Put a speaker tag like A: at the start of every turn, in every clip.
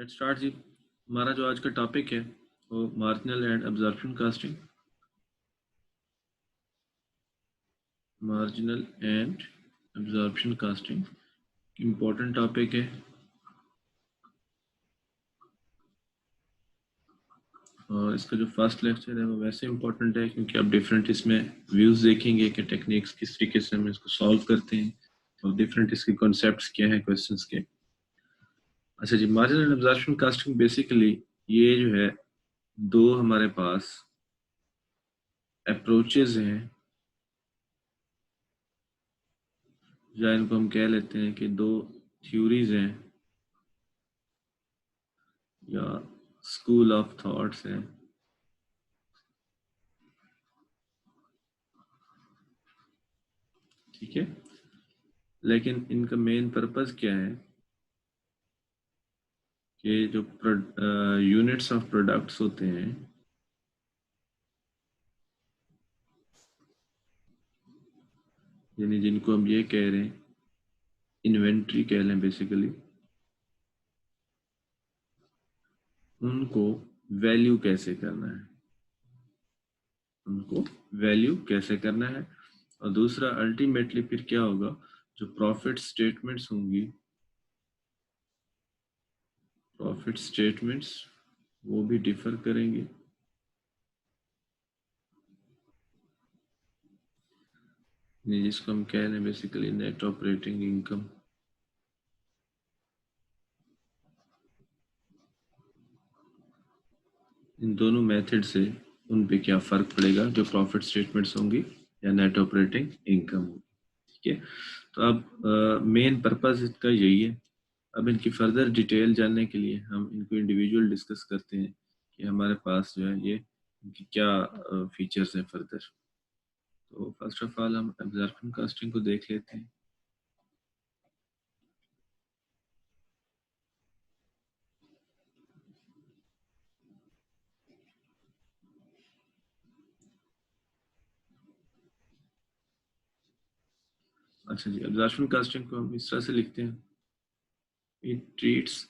A: Let's start जी। हमारा जो आज का टॉपिक है वो marginal and absorption casting. Marginal and absorption casting important topic है और इसका जो फर्स्ट लेक्चर है वो वैसे इम्पोर्टेंट है क्योंकि आप डिफरेंट इसमें व्यूज़ देखेंगे कि टेक्निक्स किस तरीके से हम इसको सॉल्व करते हैं और डिफरेंट इसके कॉन्सेप्ट्स क्या हैं क्वेश्चंस के। अच्छा जी, marginal and absorption costing basically ये जो है दो हमारे पास अप्रोचेज हैं या इनको हम कह लेते हैं कि दो थ्योरीज हैं या स्कूल ऑफ थॉट्स हैं। ठीक है, लेकिन इनका मेन पर्पस क्या है कि जो यूनिट्स ऑफ प्रोडक्ट्स होते हैं यानी जिनको हम ये कह रहे हैं इन्वेंट्री कह लें बेसिकली, उनको वैल्यू कैसे करना है, उनको वैल्यू कैसे करना है। और दूसरा अल्टीमेटली फिर क्या होगा, जो प्रॉफिट स्टेटमेंट्स होंगी, प्रॉफिट स्टेटमेंट्स वो भी डिफर करेंगे। जिसको हम कह रहे हैं बेसिकली नेट ऑपरेटिंग इनकम। इन दोनों मेथड से उन पे क्या फ़र्क पड़ेगा, जो प्रॉफिट स्टेटमेंट्स होंगी या नेट ऑपरेटिंग इनकम होगी। ठीक है, तो अब मेन पर्पस इसका यही है। अब इनकी फर्दर डिटेल जानने के लिए हम इनको इंडिविजुअल डिस्कस करते हैं कि हमारे पास जो है ये इनकी क्या फीचर्स हैं फर्दर। तो फर्स्ट ऑफ ऑल हम एब्जॉर्प्शन कास्टिंग को देख लेते हैं। अच्छा जी, एब्जॉर्प्शन कास्टिंग को हम इस तरह से लिखते हैं, it treats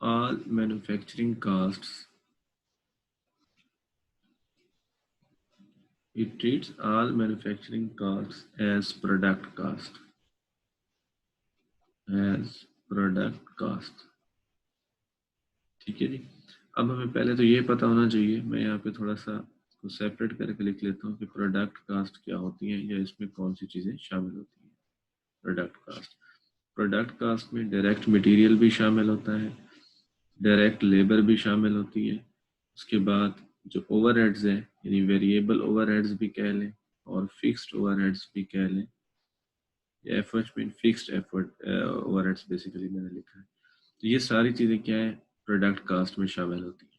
A: all manufacturing costs, it treats all manufacturing costs as product cost, as product cost। ठीक है जी, अब हमें पहले तो ये पता होना चाहिए, मैं यहाँ पे थोड़ा सा इसको सेपरेट करके लिख लेता हूँ कि प्रोडक्ट कास्ट क्या होती है या इसमें कौन सी चीज़ें शामिल होती हैं। प्रोडक्ट कास्ट, प्रोडक्ट कास्ट में डायरेक्ट मटेरियल भी शामिल होता है, डायरेक्ट लेबर भी शामिल होती है, उसके बाद जो ओवरहेड्स हैं यानी वेरिएबल ओवरहेड्स भी कह लें और फिक्स्ड ओवरहेड्स भी कह लें, या efforts mean fixed effort overheads basically मैंने लिखा है। तो ये सारी चीज़ें क्या है, प्रोडक्ट कास्ट में शामिल होती है।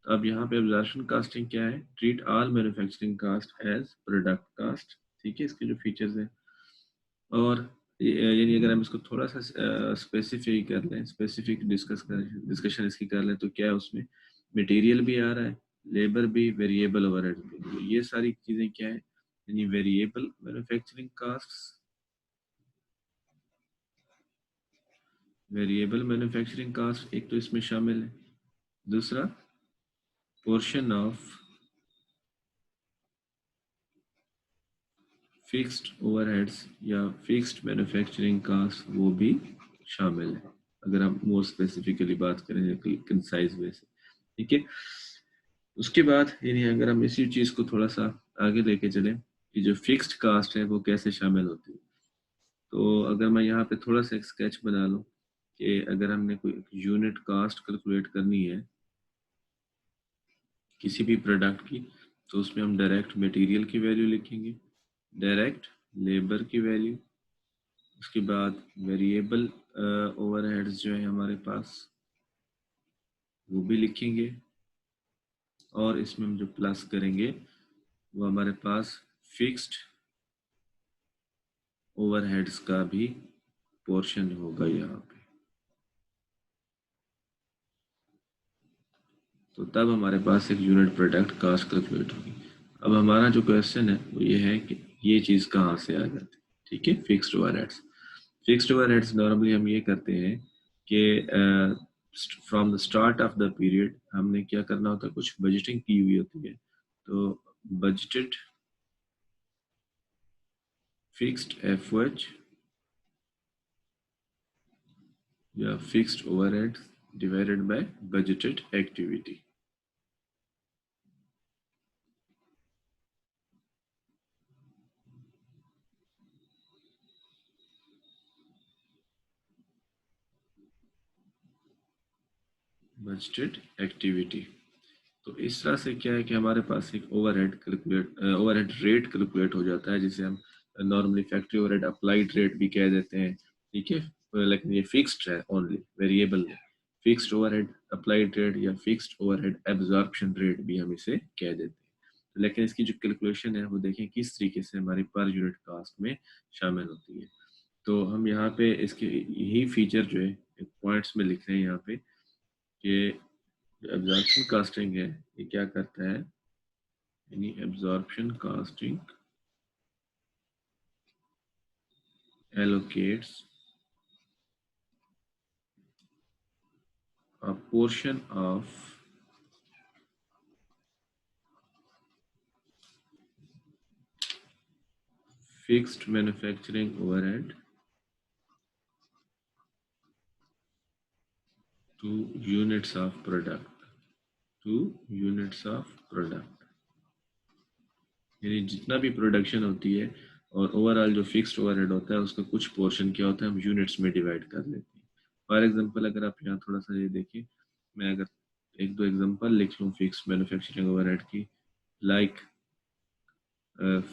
A: तो अब यहाँ पे एब्जॉर्प्शन कास्टिंग क्या है, treat all manufacturing cost as product cost. ठीक है, इसके जो फीचर्स हैं और यानी अगर हम इसको थोड़ा सा स्पेसिफिक कर लें, स्पेसिफिक डिस्कशन इसकी कर लें, तो क्या है उसमें मटेरियल भी आ रहा है, लेबर भी, वेरिएबल ओवरहेड भी। तो ये सारी चीज़ें क्या है, यानी variable manufacturing costs, variable manufacturing cost एक तो इसमें शामिल है, दूसरा पोर्शन ऑफ फिक्स्ड ओवरहेड्स या फिक्स्ड मैन्युफैक्चरिंग कास्ट वो भी शामिल है, अगर हम मोर स्पेसिफिकली बात करें कंसाइज वे से। ठीक है, उसके बाद यानी अगर हम इसी चीज़ को थोड़ा सा आगे लेके चलें कि जो फिक्स्ड कास्ट है वो कैसे शामिल होती है, तो अगर मैं यहाँ पे थोड़ा सा एक स्केच बना लूँ कि अगर हमने कोई यूनिट कास्ट कैलकुलेट करनी है किसी भी प्रोडक्ट की, तो उसमें हम डायरेक्ट मटेरियल की वैल्यू लिखेंगे, डायरेक्ट लेबर की वैल्यू, उसके बाद वेरिएबल ओवरहेड्स जो है हमारे पास वो भी लिखेंगे, और इसमें हम जो प्लस करेंगे वो हमारे पास फिक्स्ड ओवरहेड्स का भी पोर्शन होगा यहाँ पे। तो तब हमारे पास एक यूनिट प्रोडक्ट कास्ट कैलकुलेट होगी। अब हमारा जो क्वेश्चन है वो ये है कि ये चीज़ कहाँ से आ जाती है। ठीक है, fixed overheads, fixed overheads normally हम ये करते हैं कि from the start of the period हमने क्या करना होता है, कुछ बजटिंग की हुई होती है, तो बजटेड फिक्स्ड एफओएच या fixed overhead divided by budgeted activity. Budgeted activity, तो इस तरह से क्या है कि हमारे पास एक ओवरहेड रेट कैलकुलेट हो जाता है, जिसे हम normally factory overhead applied rate भी कह देते हैं। ठीक है, लेकिन ये फिक्स्ड है, ओनली वेरिएबल है। फिक्स्ड ओवरहेड अप्लाइड रेट या फिक्स्ड ओवरहेड एब्जॉर्प्शन रेट भी हम इसे कह देते हैं। लेकिन इसकी जो कैलकुलेशन है वो देखें किस तरीके से हमारी पर यूनिट कास्ट में शामिल होती है। तो हम यहाँ पे इसके यही फीचर जो है पॉइंट्स में लिख रहे हैं यहाँ पे कि एब्जॉर्प्शन कास्टिंग है, ये क्या करता है, यानी absorption casting allocates a portion of fixed manufacturing overhead to units of product, यानी जितना भी प्रोडक्शन होती है और ओवरऑल जो फिक्स्ड ओवरहेड होता है उसका कुछ पोर्शन क्या होता है, हम यूनिट्स में डिवाइड कर लेते हैं। फॉर एग्जांपल अगर आप यहाँ थोड़ा सा ये देखिए, मैं अगर एक दो एग्जांपल लिख लूँ फिक्स्ड मैन्युफैक्चरिंग ओवरहेड की, लाइक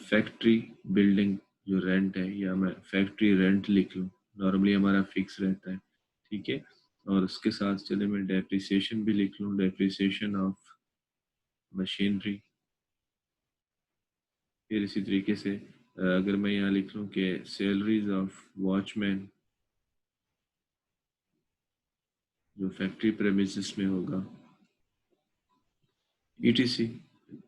A: फैक्ट्री बिल्डिंग जो रेंट है, या मैं फैक्ट्री रेंट लिख लूँ, नॉर्मली हमारा फिक्स रहता है। ठीक है, और उसके साथ चले मैं डेप्रिसिएशन भी लिख लूँ, डेप्रिसिएशन ऑफ मशीनरी। फिर इसी तरीके से अगर मैं यहाँ लिख लूँ कि सैलरीज ऑफ वॉचमैन जो फैक्ट्री प्रेमिसेस में होगा, ईटीसी।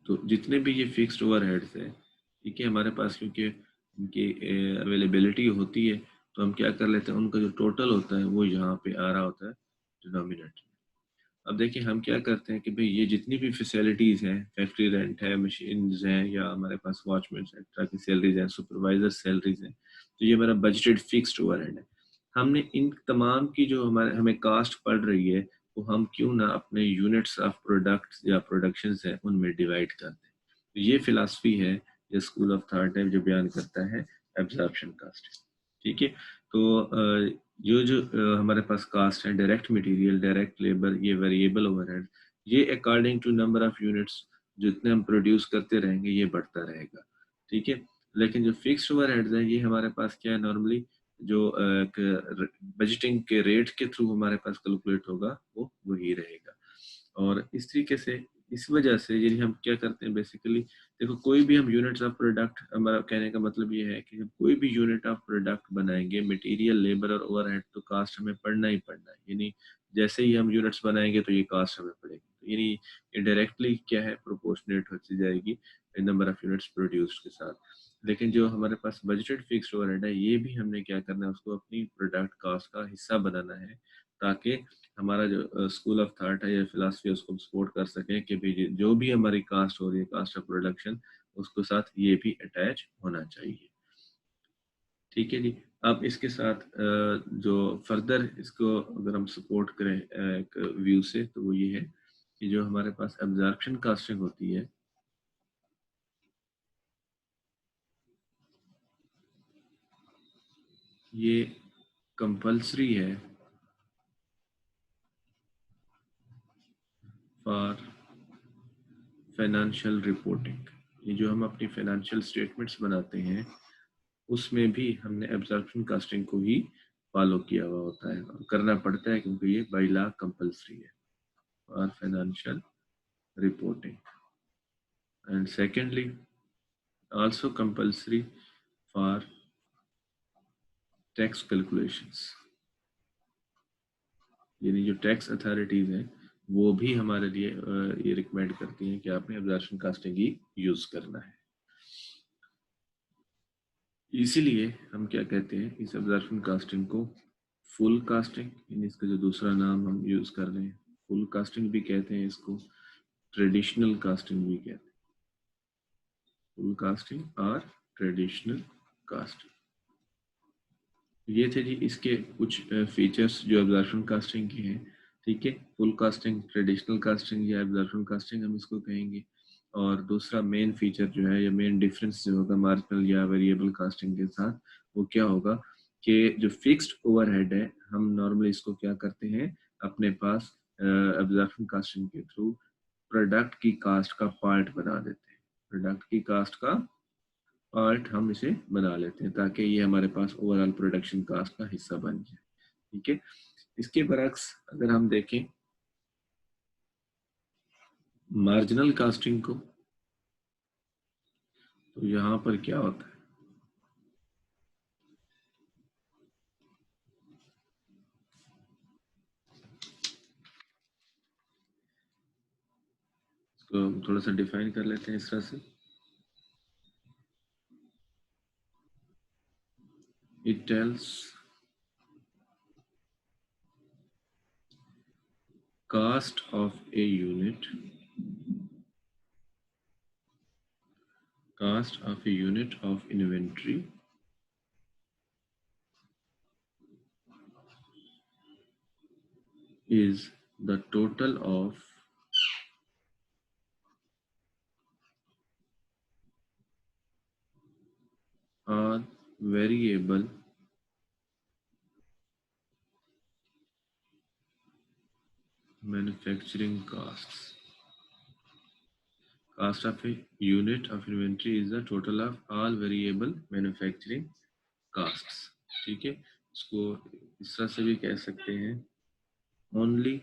A: तो जितने भी ये फिक्स्ड ओवरहेड्स है, ठीक है, हमारे पास क्योंकि उनकी अवेलेबिलिटी होती है, तो हम क्या कर लेते हैं, उनका जो टोटल होता है वो यहाँ पे आ रहा होता है डिनोमिनेटर। अब देखिए हम क्या करते हैं कि भाई ये जितनी भी फैसिलिटीज़ हैं, फैक्ट्री रेंट है, मशीन्स हैं, या हमारे पास वॉचमैन एक्स्ट्रा की सैलरीज हैं, सुपरवाइजर सैलरीज हैं, तो ये मेरा बजटेड फिक्स्ड ओवरहेड है। हमने इन तमाम की जो हमारे हमें कास्ट पड़ रही है, वो हम क्यों ना अपने यूनिट्स ऑफ प्रोडक्ट्स या प्रोडक्शंस हैं उनमें डिवाइड कर दें। तो ये फिलासफी है जो स्कूल ऑफ थॉट है, जो बयान करता है एब्जॉर्प्शन कास्ट। ठीक है, तो जो हमारे पास कास्ट है, डायरेक्ट मटेरियल, डायरेक्ट लेबर, ये वेरिएबल ओवरहेड, ये according to number of units जितने हम प्रोड्यूस करते रहेंगे ये बढ़ता रहेगा। ठीक है, लेकिन जो फिक्स्ड ओवरहेड्स है ये हमारे पास क्या है, नॉर्मली जो बजटिंग के रेट के थ्रू हमारे पास कैलकुलेट होगा वो वही रहेगा। और इस तरीके से, इस वजह से यदि हम क्या करते हैं बेसिकली, देखो कोई भी हम यूनिट्स ऑफ प्रोडक्ट, हमारा कहने का मतलब ये है कि हम कोई भी यूनिट ऑफ प्रोडक्ट बनाएंगे, मटेरियल, लेबर और ओवरहेड तो कास्ट हमें पढ़ना ही पढ़ना है। यानी जैसे ही हम यूनिट्स बनाएंगे तो ये कास्ट हमें पड़ेगी, तो यानी ये डायरेक्टली क्या है, प्रोपोर्शनेट होती जाएगी नंबर ऑफ यूनिट्स प्रोड्यूस्ड के साथ। लेकिन जो हमारे पास बजटेड फिक्स्ड ओवरहेड है, ये भी हमने क्या करना है, उसको अपनी प्रोडक्ट कास्ट का हिस्सा बनाना है, ताकि हमारा जो स्कूल ऑफ थॉट है या फिलासफी उसको सपोर्ट कर सकें कि भाई जो भी हमारी कास्ट हो रही है, कास्ट ऑफ प्रोडक्शन, उसके साथ ये भी अटैच होना चाहिए। ठीक है जी। अब इसके साथ जो फर्दर इसको अगर हम सपोर्ट करें एक व्यू से, तो वो ये है कि जो हमारे पास एब्जॉर्प्शन कास्टिंग होती है, ये कंपल्सरी है फॉर फाइनेंशियल रिपोर्टिंग। ये जो हम अपनी फाइनेंशियल स्टेटमेंट्स बनाते हैं उसमें भी हमने एब्जॉर्प्शन कास्टिंग को ही फॉलो किया हुआ होता है और करना पड़ता है, क्योंकि ये बाय लॉ कंपल्सरी है for financial reporting. And secondly also compulsory for tax calculations, यानी जो टैक्स अथॉरिटीज हैं वो भी हमारे लिए ये रिकमेंड करती हैं कि आपने एब्जॉर्प्शन कास्टिंग ही यूज करना है। इसीलिए हम क्या कहते हैं इस एब्जॉर्प्शन कास्टिंग को फुल कास्टिंग, यानी इसका जो दूसरा नाम हम यूज कर रहे हैं फुल कास्टिंग भी कहते हैं, इसको ट्रेडिशनल कास्टिंग भी कहते हैं, फुल कास्टिंग और ट्रेडिशनल कास्टिंग। ये थे जी इसके कुछ फीचर्स जो एब्जॉर्प्शन कास्टिंग के हैं। ठीक है, फुल कास्टिंग, ट्रेडिशनल कास्टिंग या एब्जॉर्प्शन कास्टिंग हम इसको कहेंगे। और दूसरा मेन फीचर जो है या मेन डिफरेंस जो होगा मार्जिनल या वेरिएबल कास्टिंग के साथ, वो क्या होगा कि जो फिक्स्ड ओवरहेड है हम नॉर्मली इसको क्या करते हैं अपने पास एब्जॉर्प्शन कास्टिंग के थ्रू प्रोडक्ट की कास्ट का पार्ट बना देते हैं, प्रोडक्ट की कास्ट का पार्ट हम इसे बना लेते हैं ताकि ये हमारे पास ओवरऑल प्रोडक्शन कास्ट का हिस्सा बन जाए। ठीक है, इसके बरक्स अगर हम देखें मार्जिनल कास्टिंग को, तो यहाँ पर क्या होता है, इसको हम थोड़ा सा डिफाइन कर लेते हैं इस तरह से। It tells cost of a unit, cost of a unit of inventory is the total of all variable manufacturing costs. Cost of a unit of inventory is the total of all variable manufacturing costs. ठीक है, इसको इस तरह से भी कह सकते हैं only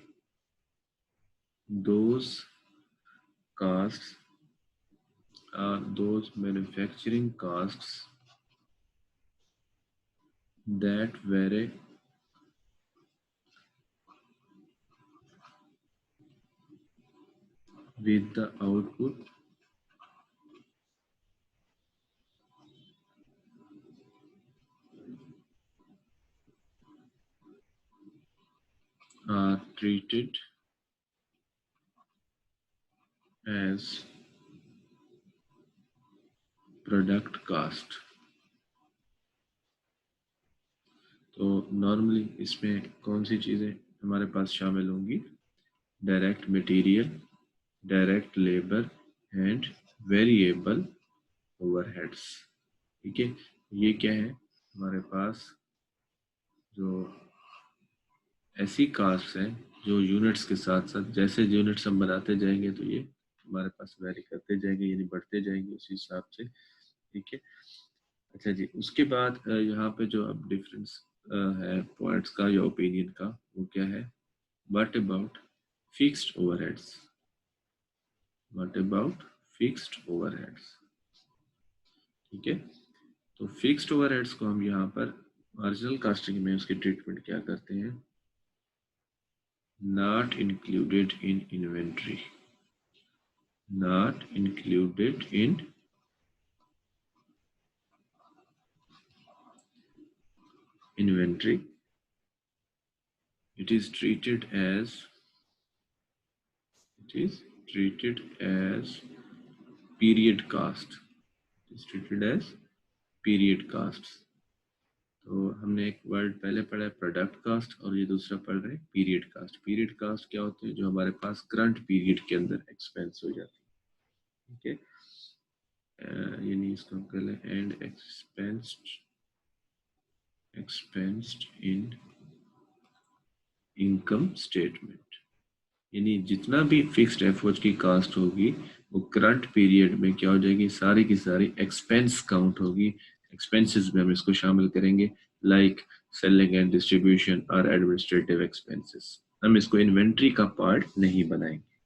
A: those costs are those manufacturing costs that vary with the output are treated as product cost. तो नॉर्मली इसमें कौन सी चीज़ें हमारे पास शामिल होंगी, direct material, direct labour and variable overheads. ठीक है, ये क्या है हमारे पास जो ऐसी कास्ट हैं जो यूनिट्स के साथ साथ जैसे यूनिट्स हम बनाते जाएंगे तो ये हमारे पास वेरी करते जाएंगे यानी बढ़ते जाएंगे उसी हिसाब से। ठीक है, अच्छा जी, उसके बाद यहाँ पे जो अब डिफरेंस है पॉइंट्स का या ओपिनियन का, वो क्या है, what about fixed overheads, what about fixed overheads. ठीक है, तो फिक्स्ड ओवरहेड्स को हम यहाँ पर मार्जिनल कास्टिंग में उसकी ट्रीटमेंट क्या करते हैं, not included in inventory, not included in inventory. It is treated as period cost. It is treated as period costs. तो हमने एक वर्ड पहले पढ़ा है प्रोडक्ट कास्ट और ये दूसरा पढ़ रहे हैं पीरियड कास्ट। पीरियड कास्ट क्या होते हैं, जो हमारे पास करंट पीरियड के अंदर एक्सपेंस हो जाती है। ठीक है, यानी इसको हम कर लें एंड एक्सपेंस्ड इन इनकम स्टेटमेंट, यानी जितना भी फिक्स्ड एफर्ट की कास्ट होगी वो करंट पीरियड में क्या हो जाएगी, सारी की सारी एक्सपेंस काउंट होगी। एक्सपेंसेस में हम इसको शामिल करेंगे लाइक सेलिंग एंड डिस्ट्रीब्यूशन और एडमिनिस्ट्रेटिव एक्सपेंसेस। हम इसको इन्वेंट्री का पार्ट नहीं बनाएंगे।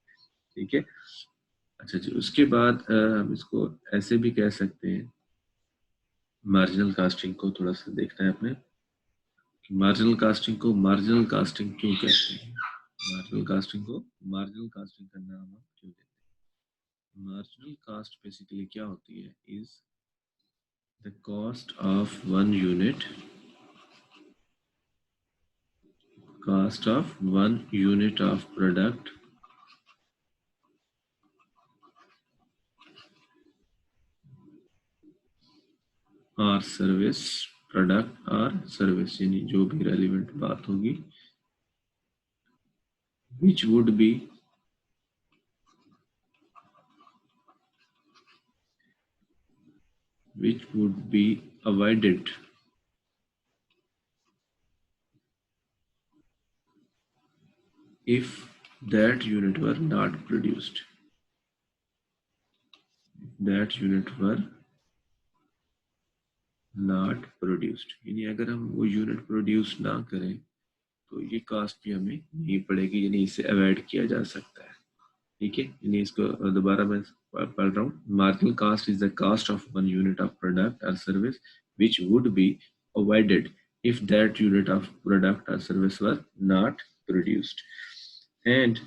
A: ठीक है, अच्छा जी, उसके बाद हम इसको ऐसे भी कह सकते हैं, मार्जिनल कास्टिंग को थोड़ा सा देखना है अपने, मार्जिनल कास्टिंग को मार्जिनल कास्टिंग क्यों कहते हैं, मार्जिनल कास्टिंग को मार्जिनल कास्टिंग का नाम हम क्यों देते हैं। मार्जिनल कास्ट बेसिकली क्या होती है, is the cost of one unit of product और सर्विस, प्रोडक्ट और सर्विस, यानी जो भी रेलिवेंट बात होगी, which would be avoided if that unit were not produced. यानी अगर हम वो यूनिट प्रोड्यूस ना करें तो ये कास्ट भी हमें नहीं पड़ेगी, यानी इसे अवॉइड किया जा सकता है। ठीक है, यानी इसको दोबारा मैं पढ़ रहा हूँ। Marginal cost is the cost of one unit of product और service which would be avoided if that unit of product or service were not produced, and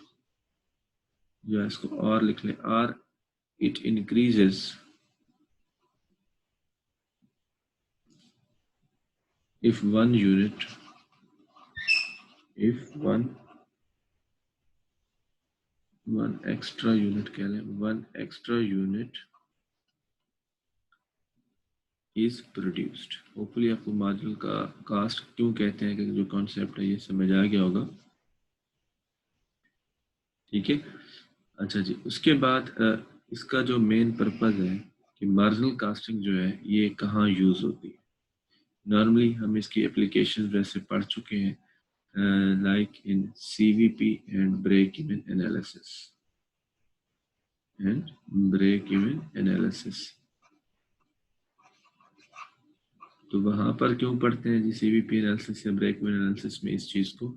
A: जो इसको और लिख लें, or it increases if one extra unit कह लें, one extra unit is produced। Hopefully आपको marginal का कास्ट क्यों कहते हैं कि जो कॉन्सेप्ट है ये समझ आ गया होगा। ठीक है, अच्छा जी, उसके बाद इसका जो मेन पर्पस है कि मार्जिनल कास्टिंग जो है ये कहाँ यूज होती है। नॉर्मली हम इसकी एप्लीकेशन वैसे पढ़ चुके हैं, like in CVP and break even analysis तो वहां पर क्यों पढ़ते हैं जी CVP एनालिसिस या ब्रेक इवन एनालिसिस में इस चीज को?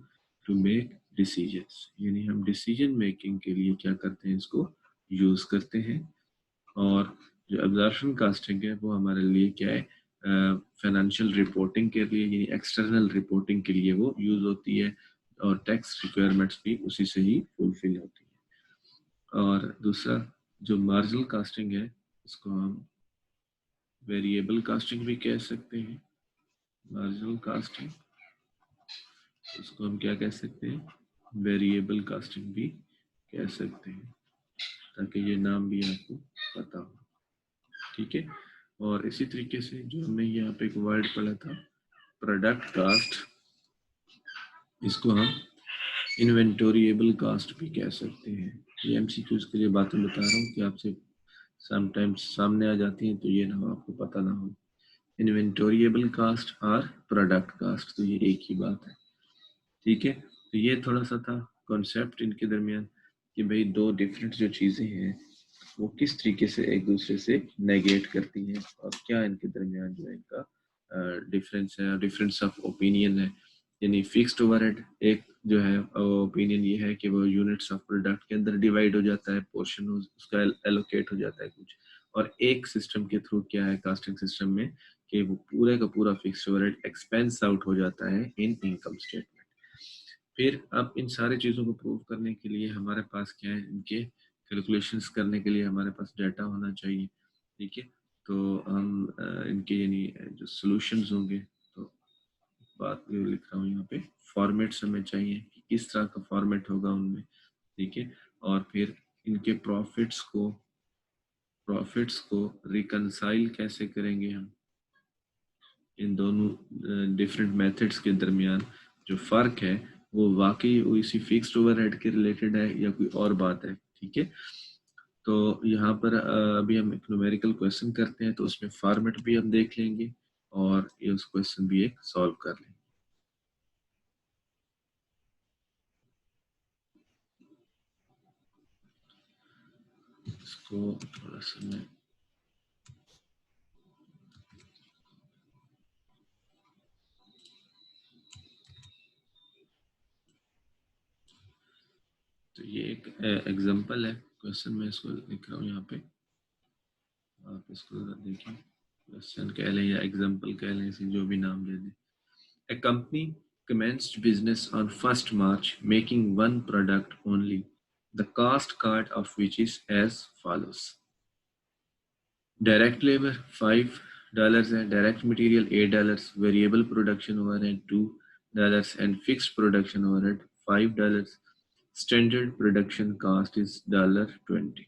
A: टू मेक डिसीजंस, यानी हम डिसीजन मेकिंग के लिए क्या करते हैं, इसको यूज करते हैं। और जो एब्जॉर्प्शन कास्टिंग है वो हमारे लिए क्या है, फाइनेंशियल रिपोर्टिंग के लिए, यानी एक्सटर्नल रिपोर्टिंग के लिए वो यूज होती है, और टैक्स रिक्वायरमेंट्स भी उसी से ही फुलफिल होती है। और दूसरा जो मार्जिनल कास्टिंग है इसको हम वेरिएबल कास्टिंग भी कह सकते हैं। मार्जिनल कास्टिंग इसको हम क्या कह सकते हैं, वेरिएबल कास्टिंग भी कह सकते हैं, ताकि ये नाम भी आपको पता हो। ठीक है, और इसी तरीके से जो हमने यहाँ पे एक वर्ड पढ़ा था प्रोडक्ट कास्ट, इसको हम इन्वेंटोरिएबल कास्ट भी कह सकते हैं। ये MCQs के लिए बातें बता रहा हूँ कि आपसे समटाइम्स सामने आ जाती हैं तो ये ना हो, आपको पता ना हो। इन्वेंटोरिएबल कास्ट और प्रोडक्ट कास्ट तो ये एक ही बात है। ठीक है, तो ये थोड़ा सा था कॉन्सेप्ट इनके दरमियान कि भाई दो डिफरेंट जो चीज़ें हैं वो किस तरीके से एक दूसरे से नेगेट करती हैं, और क्या इनके दरमियान जो है इनका डिफरेंस है, डिफरेंस ऑफ ओपिनियन है। यानी फिक्स्ड ओवरहेड एक जो है ओपिनियन ये है कि वो यूनिट्स ऑफ प्रोडक्ट के अंदर डिवाइड हो जाता है, पोर्शन उसका एलोकेट हो जाता है कुछ, और एक सिस्टम के थ्रू क्या है कास्टिंग सिस्टम में कि वो पूरे का पूरा फिक्स्ड ओवरहेड एक्सपेंस आउट हो जाता है इन इनकम स्टेटमेंट। फिर अब इन सारी चीज़ों को प्रूव करने के लिए हमारे पास क्या है, इनके कैलकुलेशंस करने के लिए हमारे पास डाटा होना चाहिए। ठीक है, तो हम इनके यानी जो सॉल्यूशंस होंगे, तो बात मैं लिख रहा हूँ यहाँ पे, फॉर्मेट्स हमें चाहिए कि किस तरह का फॉर्मेट होगा उनमें। ठीक है, और फिर इनके प्रॉफिट्स को रिकनसाइल कैसे करेंगे हम, इन दोनों डिफरेंट मेथड्स के दरमियान जो फ़र्क है वो वाकई इसी फिक्स्ड ओवरहेड के रिलेटेड है या कोई और बात है। ठीक है, तो यहाँ पर अभी हम एक न्यूमेरिकल क्वेश्चन करते हैं, तो उसमें फॉर्मेट भी हम देख लेंगे और ये उस क्वेश्चन भी एक सॉल्व कर लेंगे। इसको थोड़ा सा मैं तो ये एक एग्जांपल है क्वेश्चन में, इसको लिख रहा हूँ यहाँ पे, आप इसको देखिए, क्वेश्चन कह लें या एग्जांपल कह लें, इसे जो भी नाम दे दें। A company commenced business on 1st March making one product only, the cost card of which is as follows. Direct labor $5, dollars है, direct material $8, variable production overhead $2 and fixed production overhead $5. Standard production cost is $20.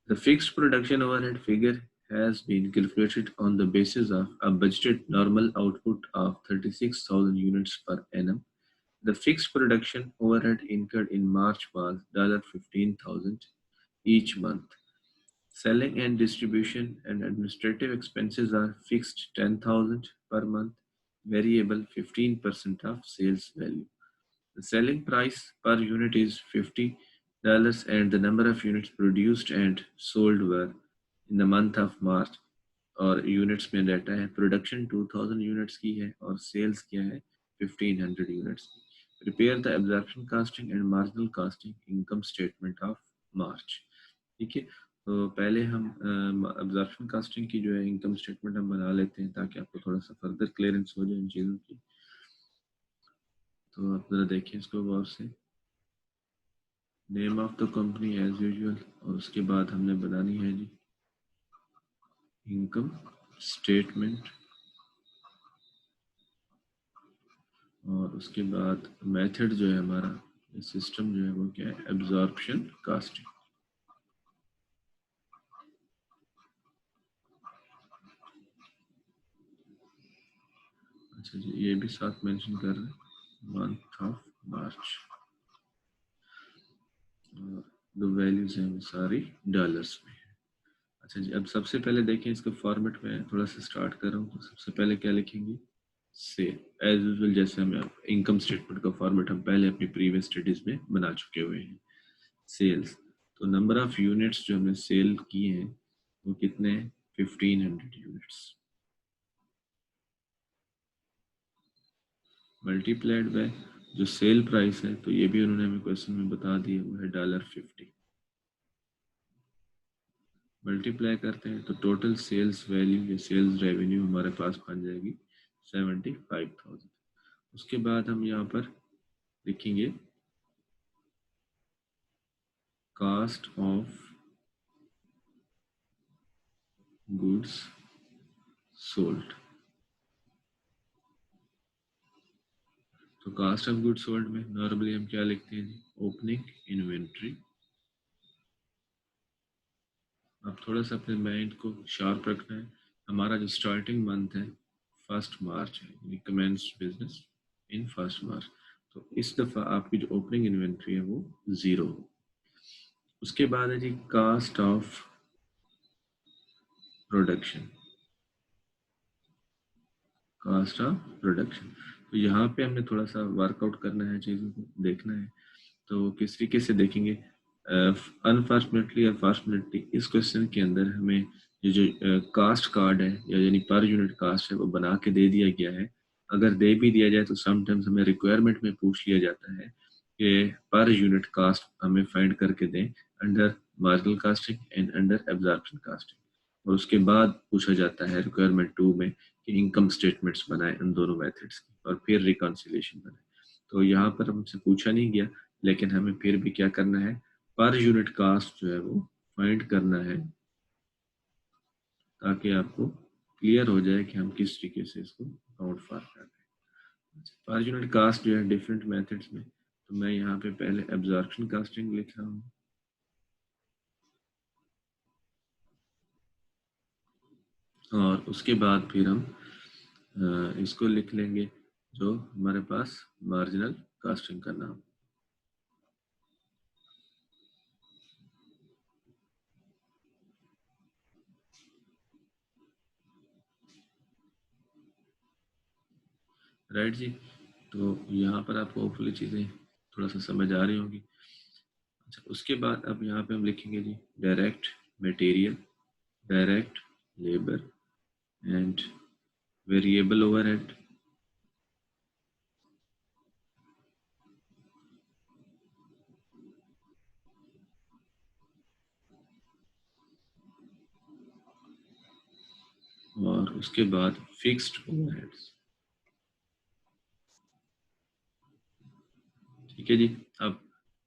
A: The fixed production overhead figure has been calculated on the basis of a budgeted normal output of 36,000 units per annum. The fixed production overhead incurred in March was $15,000 each month. Selling and distribution and administrative expenses are fixed $10,000 per month, variable 15% of sales value. The selling price per unit is $50 and the number of units produced and sold were in the month of March और units में data है production 2000 units की है और sales क्या है 1500 units की. Prepare the absorption casting and marginal casting income statement of March. ठीक है, तो पहले हम एब्जॉर्प्शन कास्टिंग की जो है इनकम स्टेटमेंट हम बना लेते हैं ताकि आपको थोड़ा सा फर्दर क्लियरेंस हो जाए इन चीज़ों की. तो आप जरा देखिए इसको गौर से. Name of the company as usual और उसके बाद हमने बनानी है जी इनकम स्टेटमेंट और उसके बाद मेथड जो है हमारा सिस्टम जो है वो क्या है एब्जॉर्प्शन कास्टिंग. अच्छा जी, ये भी साथ मेंशन कर रहे हैं मंथ ऑफ मार्च और द वैल्यूज हैं वो सारी डॉलर्स में. अच्छा जी, अब सबसे पहले देखें इसका फॉर्मेट में थोड़ा सा स्टार्ट कर रहा हूँ. तो सबसे पहले क्या लिखेंगे सेल एज यूजुअल, जैसे हमें इनकम स्टेटमेंट का फॉर्मेट हम पहले अपनी प्रीवियस स्टडीज में बना चुके हुए हैं. सेल्स, तो नंबर ऑफ यूनिट्स जो हमने सेल किए हैं वो कितने हैं 1500 यूनिट्स मल्टीप्लाइड बाय जो सेल प्राइस है, तो ये भी उन्होंने हमें क्वेश्चन में बता दिया वो है $50. मल्टीप्लाई करते हैं तो टोटल सेल्स वैल्यू या सेल्स रेवेन्यू हमारे पास बन जाएगी 75,000. उसके बाद हम यहाँ पर लिखेंगे कास्ट ऑफ गुड्स सोल्ड. तो कास्ट ऑफ गुड्स सोल्ड में नॉर्मली हम क्या लिखते हैं ओपनिंग इन्वेंट्री. अब थोड़ा सा अपने माइंड को शार्प रखना है. हमारा जो स्टार्टिंग मंथ है 1 मार्च है, यानी कमेंस बिजनेस इन 1 मार्च. तो इस दफ़ा आपकी जो ओपनिंग इन्वेंट्री है वो 0 हो. उसके बाद है जी cost of production. Cost of production, तो यहाँ पे हमने थोड़ा सा वर्कआउट करना है, चीज़ों को देखना है. तो किस तरीके से देखेंगे अनफॉर्चुनेटली और फॉर्चुनेटली इस क्वेश्चन के अंदर हमें ये जो कास्ट कार्ड है या यानी पर यूनिट कास्ट है वो बना के दे दिया गया है. अगर दे भी दिया जाए तो समटाइम्स हमें रिक्वायरमेंट में पूछ लिया जाता है कि पर यूनिट कास्ट हमें फाइंड करके दें under marginal casting and under absorption casting. और उसके बाद पूछा जाता है रिक्वायरमेंट 2 में कि इनकम स्टेटमेंट्स बनाए इन दोनों मेथड्स की और फिर रिकॉन्सिलेशन बनाए. तो यहाँ पर हमसे पूछा नहीं गया, लेकिन हमें फिर भी क्या करना है पर यूनिट कास्ट जो है वो फाइंड करना है ताकि आपको क्लियर हो जाए कि हम किस तरीके से इसको काउंट फॉर कर रहे हैं. पर यूनिट कास्ट जो है डिफरेंट मेथड्स में, तो मैं यहाँ पे पहले एब्जॉर्प्शन कास्टिंग लिख रहा हूँ और उसके बाद फिर हम इसको लिख लेंगे जो हमारे पास मार्जिनल कास्टिंग का नाम. राइट जी, तो यहाँ पर आपको होपफुली चीज़ें थोड़ा सा समझ आ रही होंगी. अच्छा, उसके बाद अब यहाँ पे हम लिखेंगे जी direct material, direct labour and variable overhead. और उसके बाद फिक्स्ड ओवरहेड्स. ठीक है जी, अब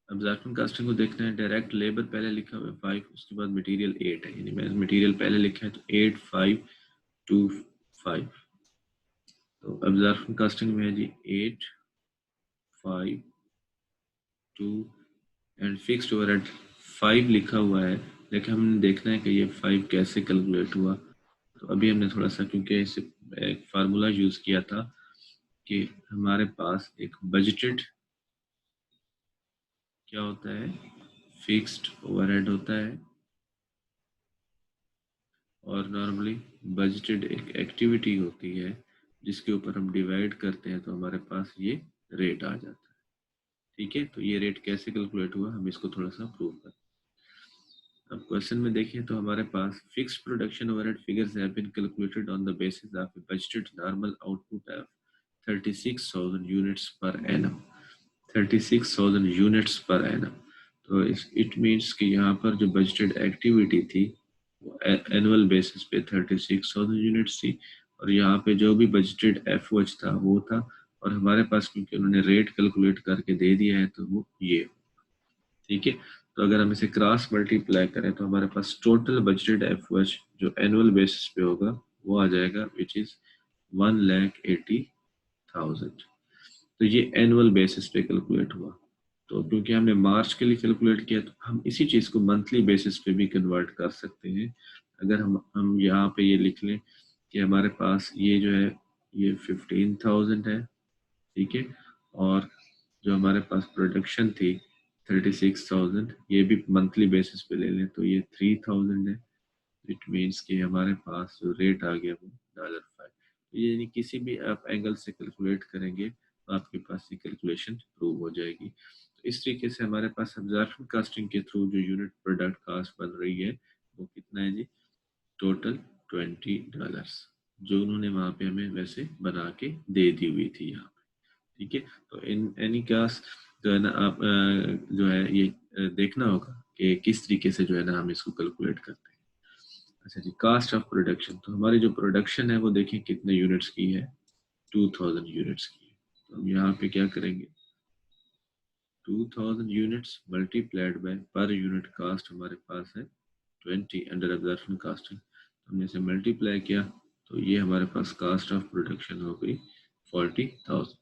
A: एब्जॉर्प्शन कास्टिंग को देखना है. डायरेक्ट लेबर पहले लिखा हुआ है 5, उसके बाद मटेरियल 8 है, यानी मैंने मटेरियल पहले लिखा है तो 8, 5 25। तो एब्जॉर्प्शन कास्टिंग में है जी 8, 5, 2 एंड फिक्स्ड ओवरहेड 5 लिखा हुआ है, लेकिन हमने देखना है कि ये 5 कैसे कैलकुलेट हुआ। तो अभी हमने थोड़ा सा, क्योंकि इसे एक फार्मूला यूज किया था कि हमारे पास एक बजटेड क्या होता है, फिक्स्ड ओवरहेड होता है, और नॉर्मली बजटेड एक एक्टिविटी होती है जिसके ऊपर हम डिवाइड करते हैं तो हमारे पास ये रेट आ जाता है। ठीक है, तो ये रेट कैसे कैलकुलेट हुआ, हम इसको थोड़ा सा प्रूव करते हैं। अब क्वेश्चन में देखिए तो हमारे पास fixed production overhead figures have been calculated on the basis of a budgeted normal output of 36,000 units per annum. 36,000 units per annum. तो इट मीन्स कि यहाँ पर जो बजटेड एक्टिविटी थी वो एनुअल बेसिस पे 36,000 यूनिट्स थी, और यहाँ पे जो भी बजटेड एफ वच था वो था, और हमारे पास क्योंकि उन्होंने रेट कैलकुलेट करके दे दिया है तो वो ये। ठीक है, तो अगर हम इसे क्रॉस मल्टीप्लाई करें तो हमारे पास टोटल बजटेड एफ वच जो एनुअल बेसिस पे होगा वो आ जाएगा विच इज 1,80,000। तो ये एनुअल बेसिस पे कैलकुलेट हुआ। तो क्योंकि हमने मार्च के लिए कैलकुलेट किया तो हम इसी चीज़ को मंथली बेसिस पे भी कन्वर्ट कर सकते हैं। अगर हम यहाँ पे ये लिख लें कि हमारे पास ये जो है ये 15,000 है। ठीक है, और जो हमारे पास प्रोडक्शन थी 36,000, ये भी मंथली बेसिस पे ले लें तो ये 3,000 है। इट मीन्स कि हमारे पास जो रेट आ गया वो $5। यानी किसी भी आप एंगल से कैलकुलेट करेंगे तो आपके पास ये कैलकुलेशन प्रूव हो जाएगी। तो इस तरीके से हमारे पास एब्जॉर्प्शन कास्टिंग के थ्रू जो यूनिट प्रोडक्ट कास्ट बन रही है वो कितना है जी, टोटल $20, जो उन्होंने वहाँ पे हमें वैसे बना के दे दी हुई थी यहाँ पे। ठीक है, तो इन एनी कास्ट जो है ना आप जो है ये देखना होगा कि किस तरीके से जो है ना हम इसको कैलकुलेट करते हैं। अच्छा जी, कास्ट ऑफ प्रोडक्शन, तो हमारी जो प्रोडक्शन है वो देखिए कितने यूनिट्स की है, 2000 यूनिट्स की है। तो हम यहाँ पे क्या करेंगे, 2000 units multiplied by per unit cost हमारे पास है 20 अंडर एब्जॉर्प्शन कास्टिंग। हमने इसे मल्टीप्लाई किया तो ये हमारे पास कास्ट ऑफ प्रोडक्शन हो गई 40,000।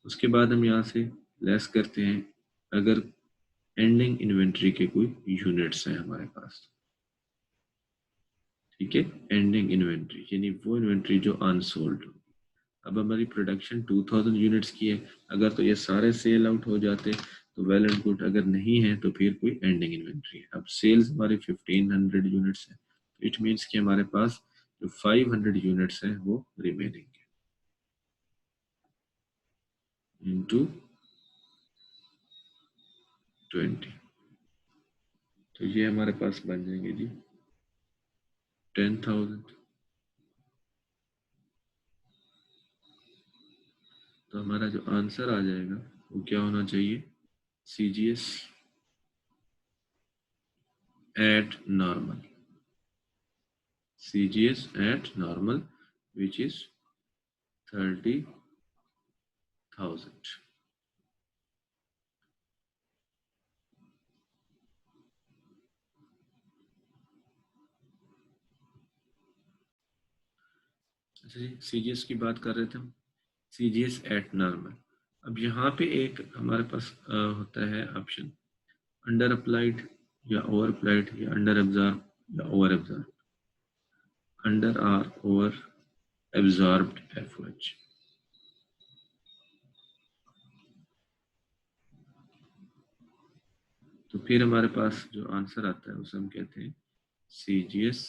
A: उसके बाद हम यहाँ से लेस करते हैं अगर एंडिंग इन्वेंट्री के कोई यूनिट्स हैं हमारे पास। ठीक है, एंडिंग इन्वेंट्री यानी वो इन्वेंट्री जो अनसोल्ड हो। अब हमारी प्रोडक्शन 2000 यूनिट्स की है, अगर तो ये सारे सेल आउट हो जाते तो वेल एंड गुड, अगर नहीं है तो फिर कोई एंडिंग इन्वेंट्री है। अब सेल्स हमारी 1500 यूनिट्स है, इट मीन्स कि हमारे पास जो 500 यूनिट्स हैं वो रिमेनिंग है इनटू 20। तो ये हमारे पास बन जाएंगे जी 10,000। तो हमारा जो आंसर आ जाएगा वो क्या होना चाहिए, CGS at normal, CGS at normal which is 30,000। अच्छा जी, CGS की बात कर रहे थे हम, CGS at normal। अब यहाँ पे एक हमारे पास होता है ऑप्शन अंडर अप्लाइड या ओवर अप्लाइड या अंडर एब्जॉर्ब या over absorb. Under or over absorbed FOH. तो फिर हमारे पास जो आंसर आता है उसे हम कहते हैं CGS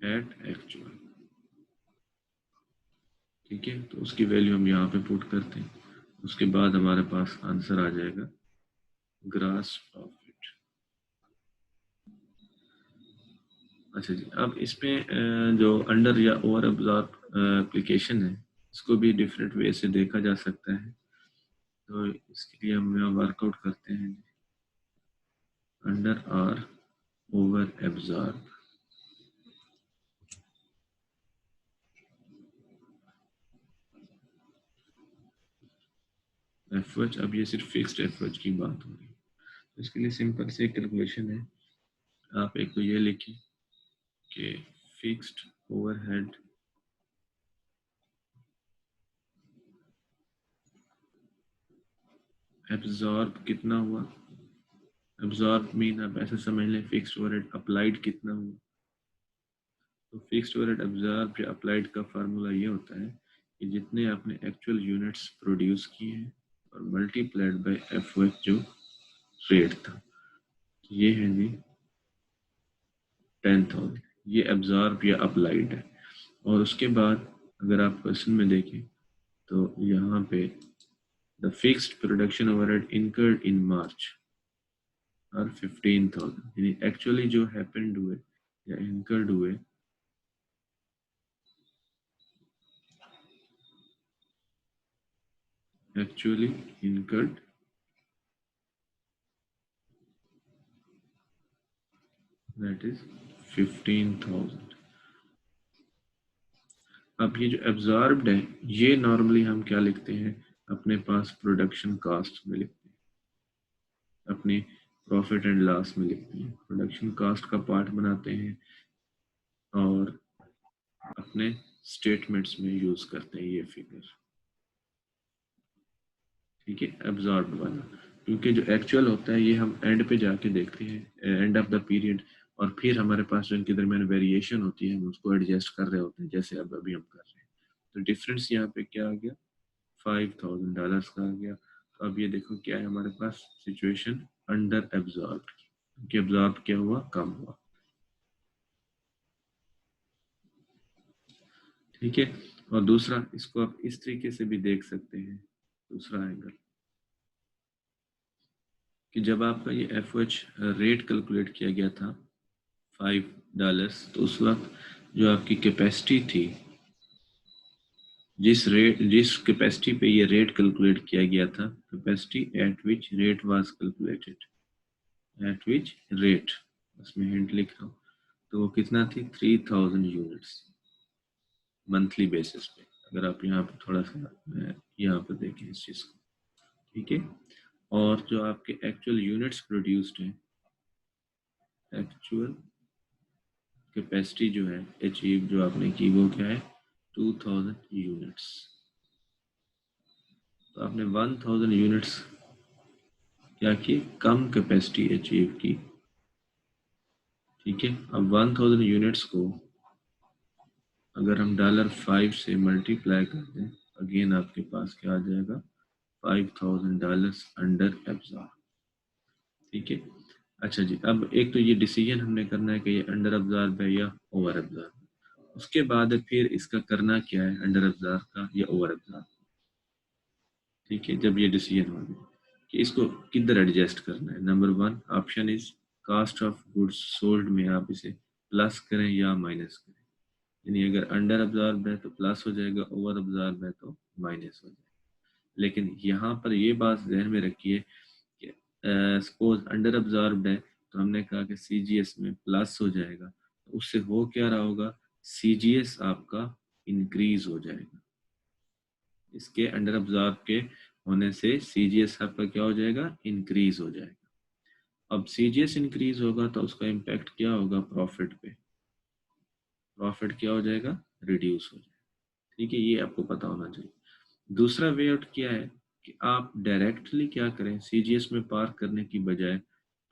A: एट एक्चुअल। ठीक है, तो उसकी वैल्यू हम यहाँ पे पुट करते हैं, उसके बाद हमारे पास आंसर आ जाएगा ग्रास प्रॉफिट। अच्छा जी, अब इसमें जो अंडर या ओवर एब्जॉर्ब एप्लीकेशन है इसको भी डिफरेंट वे से देखा जा सकता है। तो इसके लिए हम यहाँ वर्कआउट करते हैं अंडर और ओवर एब्जॉर्ब एफएच। अब ये सिर्फ फिक्स्ड एफएच की बात हो रही है, तो इसके लिए सिंपल से कैलकुलेशन है। आप एक तो ये लिखिए कि फिक्स्ड ओवरहेड एब्जॉर्ब कितना हुआ, एब्जॉर्ब मीन आप ऐसे समझ लें फिक्स्ड ओवरहेड अप्लाइड कितना हुआ। तो फिक्स्ड ओवरहेड एब्जॉर्ब या अप्लाइड का फार्मूला ये होता है कि जितने आपने एक्चुअल यूनिट्स प्रोड्यूस किए हैं और मल्टीप्लाइड बाय एफ जो रेट था, ये है जी 10,000, ये एब्जॉर्ब या अप्लाइड है। और उसके बाद अगर आप क्वेश्चन में देखें तो यहाँ पे the fixed production overhead incurred in March और 15,000, यानी एक्चुअली जो हैपेंड हुए या इनकर्ड हुए actually incurred that is 15,000। अब ये जो एब्जॉर्ब्ड है ये नॉर्मली हम क्या लिखते हैं, अपने पास प्रोडक्शन कॉस्ट में लिखते हैं, अपने प्रॉफिट एंड लॉस में लिखते हैं, प्रोडक्शन कॉस्ट का पार्ट बनाते हैं और अपने स्टेटमेंट्स में यूज करते हैं ये फिगर। ठीक है, एब्जॉर्ब वाला, क्योंकि जो एक्चुअल होता है ये हम एंड पे जाके देखते हैं, एंड ऑफ द पीरियड, और फिर हमारे पास जो इनके दरमियान वेरिएशन होती है हम उसको एडजस्ट कर रहे होते हैं, जैसे अब अभी हम कर रहे हैं। तो डिफरेंस यहाँ पे क्या आ गया, $5,000 का आ गया। तो अब ये देखो क्या है हमारे पास सिचुएशन, अंडर एब्जॉर्ब, क्योंकि एब्जॉर्ब क्या हुआ, कम हुआ। ठीक है, और दूसरा इसको आप इस तरीके से भी देख सकते हैं, दूसरा एंगल, कि जब आपका ये एफ रेट कैलकुलेट किया गया था $5, तो उस वक्त जो आपकी कैपेसिटी थी, जिस कैपेसिटी पे ये रेट कैलकुलेट किया गया था, capacity eight which rate was calculated, eight which rate, उसमें हिंट लिख रहा हूँ, तो वो कितना थी, 3,000 यूनिट्स मंथली बेसिस पे। अगर आप यहाँ पे थोड़ा सा यहाँ पे देखें इस चीज़ को, ठीक है। और जो आपके एक्चुअल यूनिट्स प्रोड्यूस्ड हैं, एक्चुअल कैपेसिटी जो है अचीव जो आपने की वो क्या है, 2,000 यूनिट्स। तो आपने 1,000 यूनिट्स क्या की, कम कैपेसिटी अचीव की। ठीक है, अब 1,000 यूनिट्स को अगर हम $5 से मल्टीप्लाई कर दें, अगेन आपके पास क्या आ जाएगा, $5,000 अंडर एब्जॉर्ब। ठीक है, अच्छा जी, अब एक तो ये डिसीजन हमने करना है कि ये अंडर एब्जॉर्ब है या ओवर एब्जॉर्ब। उसके बाद फिर इसका करना क्या है, अंडर एब्जॉर्ब का या ओवर एब्जॉर्ब। ठीक है, जब ये डिसीजन हो गया कि इसको किधर एडजस्ट करना है, number 1 option is cost of goods sold में आप इसे प्लस करें या माइनस करें, यानी अगर अंडर अब्जॉर्ब है तो प्लस हो जाएगा, ओवर अब्जॉर्ब है तो माइनस हो जाएगा। लेकिन यहाँ पर ये बात ध्यान में रखिए कि सपोज अंडर अब्जॉर्ब है तो हमने कहा कि सीजीएस में प्लस हो जाएगा, तो उससे हो क्या रहा होगा, सीजीएस आपका इंक्रीज हो जाएगा। इसके अंडर अब्जॉर्ब के होने से सीजीएस आपका क्या हो जाएगा, इंक्रीज हो जाएगा। अब सीजीएस इंक्रीज होगा तो उसका इम्पैक्ट क्या होगा, प्रॉफिट पे, प्रॉफिट क्या हो जाएगा, रिड्यूस हो जाएगा। ठीक है, ये आपको पता होना चाहिए। दूसरा वे आउट क्या है कि आप डायरेक्टली क्या करें, सीजीएस में पार करने की बजाय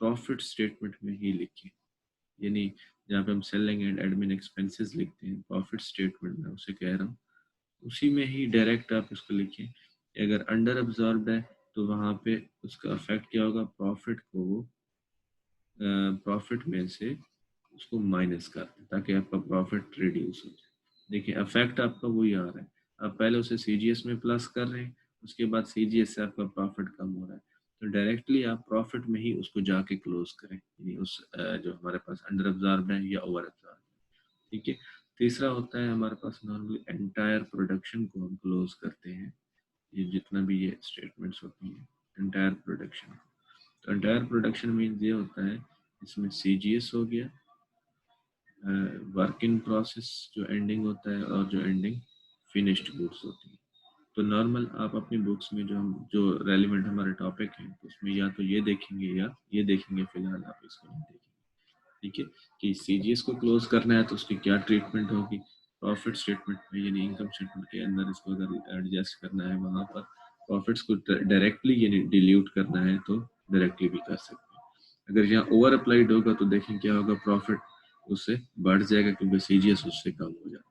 A: प्रॉफिट स्टेटमेंट में ही लिखें, यानी जहाँ पे हम सेलिंग एंड एडमिन एक्सपेंसेस लिखते हैं प्रॉफिट स्टेटमेंट में, उसे कह रहा हूँ, उसी में ही डायरेक्ट आप इसको लिखें। अगर अंडर अब्जॉर्ब है तो वहाँ पे उसका इफेक्ट क्या होगा, प्रॉफिट को वो प्रॉफिट में से उसको माइनस कर दें ताकि आपका प्रॉफिट रिड्यूस हो जाए। देखिए इफेक्ट आपका वही आ रहा है, आप पहले उसे सीजीएस में प्लस कर रहे हैं, उसके बाद सीजीएस से आपका प्रॉफिट कम हो रहा है, तो डायरेक्टली आप प्रॉफिट में ही उसको जाके क्लोज करें, यानी उस जो हमारे पास अंडर अब्जॉर्ब है या ओवर अब्जॉर्ब। ठीक है, तीसरा होता है हमारे पास नॉर्मली एंटायर प्रोडक्शन को हम क्लोज करते हैं, ये जितना भी ये स्टेटमेंट्स होती हैं एंटायर प्रोडक्शन। तो एंटायर प्रोडक्शन मीन्स ये होता है इसमें सीजीएस हो गया, वर्क इन प्रोसेस जो एंडिंग होता है और जो एंडिंग फिनिश्ड गुड्स होती है। तो नॉर्मल आप अपनी बुक्स में जो रेलिवेंट हमारे टॉपिक हैं उसमें या तो ये देखेंगे या ये देखेंगे, फिलहाल आप इसको नहीं देखेंगे। ठीक है, कि सीजीएस को क्लोज करना है तो उसकी क्या ट्रीटमेंट होगी, प्रॉफिट स्टेटमेंट में यानी इनकम स्टेटमेंट के अंदर इसको अगर एडजस्ट करना है वहाँ पर प्रॉफिट्स को डायरेक्टली यानी डिल्यूट करना है तो डायरेक्टली भी कर सकते हैं। अगर यहाँ ओवर अप्लाइड होगा तो देखें क्या होगा, प्रॉफिट उससे बढ़ जाएगा क्योंकि सीजीएस उससे कम हो जाएगा।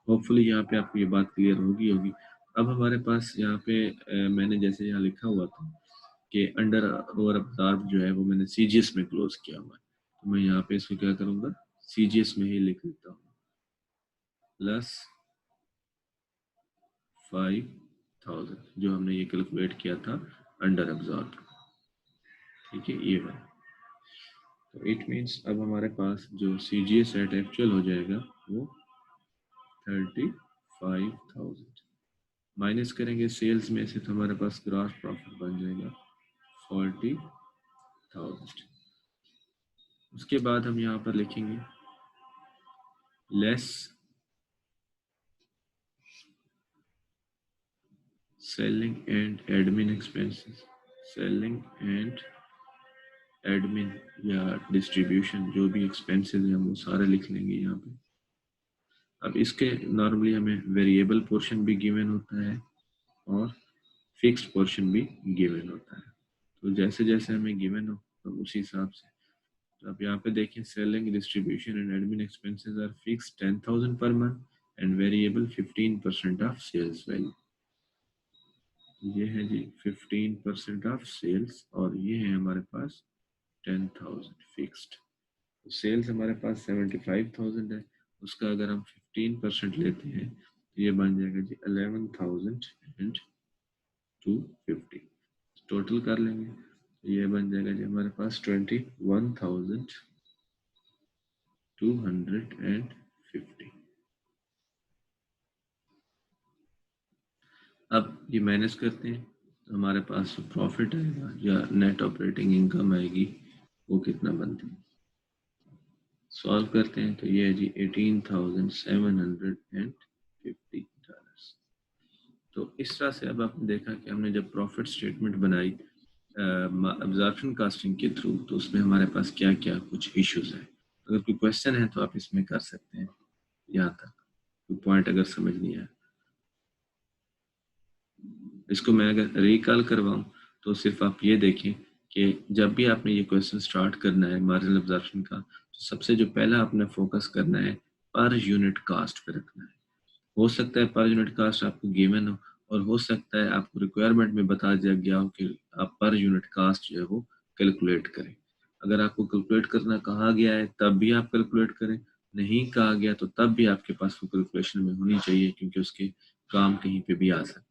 A: होपफुली यहाँ पे आपको ये बात क्लियर होगी। अब हमारे पास यहाँ पे मैंने जैसे यहाँ लिखा हुआ था कि अंडर ओवर अब्जॉर्ब जो है वो मैंने सीजीएस में क्लोज किया हुआ है, तो मैं यहाँ पे इसको क्या करूँगा, सीजीएस में ही लिख देता हूँ प्लस 5000 जो हमने ये कैलकुलेट किया था अंडर अब्जॉर्ब। ठीक है, ये वाला। तो इट मीन्स अब हमारे पास जो सीजीएस एट एक्चुअल हो जाएगा वो 35,000 माइनस करेंगे सेल्स में से तो हमारे पास ग्रॉस प्रॉफिट बन जाएगा 40,000। उसके बाद हम यहाँ पर लिखेंगे less selling and admin expenses, selling and admin या डिस्ट्रीब्यूशन जो भी एक्सपेंसेस हैं वो सारे लिख लेंगे यहाँ पे। अब इसके नॉर्मली हमें वेरिएबल पोर्शन भी गिवन होता है और फिक्स्ड पोर्शन भी गिवन होता है, तो जैसे जैसे हमें गिवन हो तो उसी हिसाब से। तो आप यहाँ पे देखें selling distribution and admin expenses are fixed 10,000 per month and variable 15% of sales value. ये है जी 15% ऑफ सेल्स और ये है हमारे पास 10,000 फिक्स्ड। तो सेल्स हमारे पास 75,000 है, उसका अगर हम 15% लेते हैं तो ये बन जाएगा जी 11,250। टोटल कर लेंगे तो ये बन जाएगा जी हमारे पास 21,250। अब ये माइनस करते हैं तो हमारे पास जो प्रॉफिट आएगा या नेट ऑपरेटिंग इनकम आएगी वो कितना बनती है, सॉल्व करते हैं तो ये है जी $18,750। तो इस तरह से अब आपने देखा कि हमने जब प्रॉफिट स्टेटमेंट बनाई अब्जॉर्प्शन कास्टिंग के थ्रू तो उसमें हमारे पास क्या क्या कुछ इश्यूज हैं। अगर कोई क्वेश्चन है तो आप इसमें कर सकते हैं, यहाँ तक कोई पॉइंट अगर समझ नहीं आया। इसको मैं अगर रिकॉल करवाऊं तो सिर्फ आप ये देखें कि जब भी आपने ये क्वेश्चन स्टार्ट करना है मार्जिनल अब्जॉर्प्शन का तो सबसे जो पहला आपने फोकस करना है पर यूनिट कास्ट पे रखना है। हो सकता है पर यूनिट कास्ट आपको गिवन हो और हो सकता है आपको रिक्वायरमेंट में बता दिया गया हो कि आप पर यूनिट कास्ट जो है वो कैलकुलेट करें। अगर आपको कैलकुलेट करना कहा गया है तब भी आप कैलकुलेट करें, नहीं कहा गया तो तब भी आपके पास वो कैलकुलेशन में होनी चाहिए क्योंकि उसके काम कहीं पे भी आ सकता है।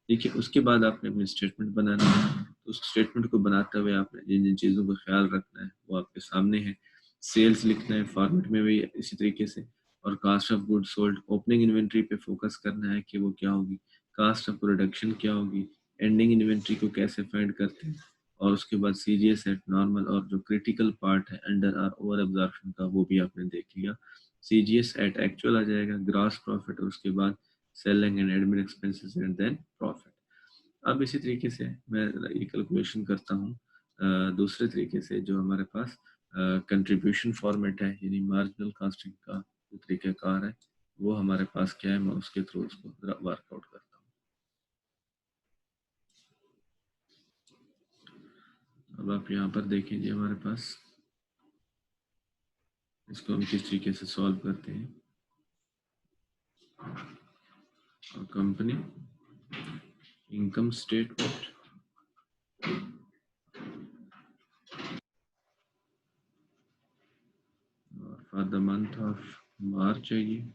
A: ठीक है, उसके बाद आपने अपनी स्टेटमेंट बनाना है, तो उस स्टेटमेंट को बनाते हुए आपने जिन जिन चीज़ों का ख्याल रखना है वो आपके सामने है। सेल्स लिखना है फॉर्मेट में भी इसी तरीके से, और cost of good sold opening inventory पे फोकस करना है कि वो क्या होगी, कास्ट ऑफ प्रोडक्शन क्या होगी, एंडिंग इन्वेंट्री को कैसे फाइंड करते हैं, और उसके बाद सीजीएस एट नॉर्मल और जो क्रिटिकल पार्ट है अंडर आर ओवर एब्जॉर्प्शन का वो भी आपने देख लिया। सीजीएस एट एक्चुअल आ जाएगा, ग्रॉस प्रॉफिट और उसके बाद selling and admin expenses and then profit. अब इसी तरीके से मैं ये कैलकुलेशन करता हूँ दूसरे तरीके से जो हमारे पास कंट्रीब्यूशन फॉर्मेट है यानी मार्जिनल कास्टिंग का जो तरीकाकार है वो हमारे पास क्या है, मैं उसके थ्रू उसको वर्कआउट करता हूँ। अब आप यहाँ पर देखेंगे हमारे पास इसको हम किस तरीके से सॉल्व करते हैं। Company income statement for the month of March चाहिए